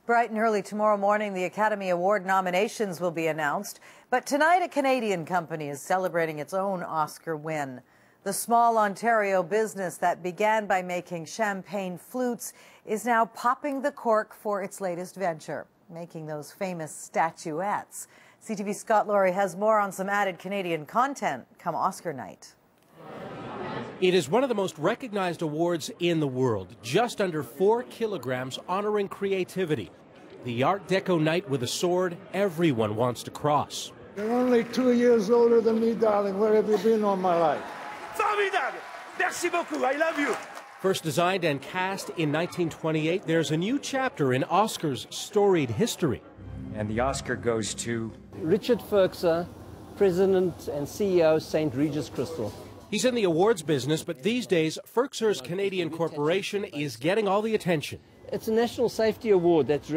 Bright and early tomorrow morning, the Academy Award nominations will be announced. But tonight, a Canadian company is celebrating its own Oscar win. The small Ontario business that began by making champagne flutes is now popping the cork for its latest venture, making those famous statuettes. CTV's Scott Laurie has more on some added Canadian content come Oscar night. It is one of the most recognized awards in the world, just under 4 kilograms, honoring creativity. The Art Deco night with a sword everyone wants to cross. You're only 2 years older than me, darling. Where have you been all my life? Formidable! Merci beaucoup. I love you. First designed and cast in 1928, there's a new chapter in Oscar's storied history. And the Oscar goes to Richard Ferkser, President and CEO, St Regis Crystal. He's in the awards business, but these days, Ferkser's Canadian corporation is getting all the attention. It's a national safety award that's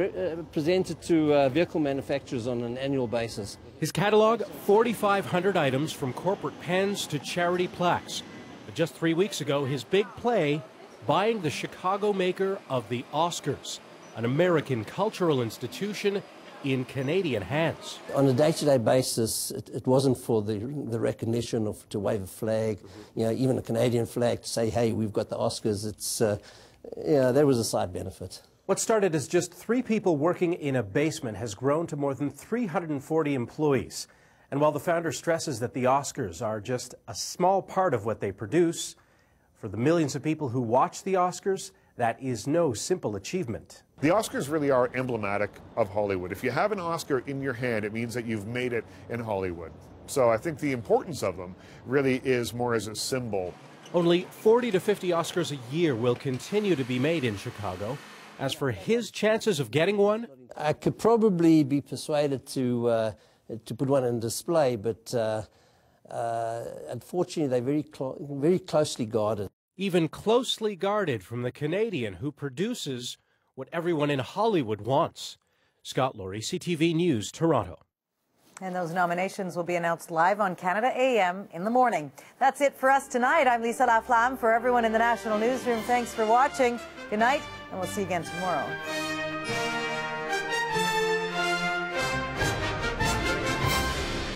presented to vehicle manufacturers on an annual basis. His catalog, 4,500 items from corporate pens to charity plaques. But just 3 weeks ago, his big play, buying the Chicago maker of the Oscars, an American cultural institution in Canadian hands. On a day-to-day basis, it wasn't for the recognition of to wave a flag, you know, even a Canadian flag to say, hey, we've got the Oscars. It's, there was a side benefit. What started as just 3 people working in a basement has grown to more than 340 employees. And while the founder stresses that the Oscars are just a small part of what they produce, for the millions of people who watch the Oscars, that is no simple achievement. The Oscars really are emblematic of Hollywood. If you have an Oscar in your hand, it means that you've made it in Hollywood. So I think the importance of them really is more as a symbol. Only 40 to 50 Oscars a year will continue to be made in Chicago. As for his chances of getting one, I could probably be persuaded to put one on display, but unfortunately they're very closely guarded. Even closely guarded from the Canadian who produces what everyone in Hollywood wants. Scott Laurie, CTV News, Toronto. And those nominations will be announced live on Canada AM in the morning. That's it for us tonight. I'm Lisa Laflamme. For everyone in the National Newsroom, thanks for watching. Good night, and we'll see you again tomorrow.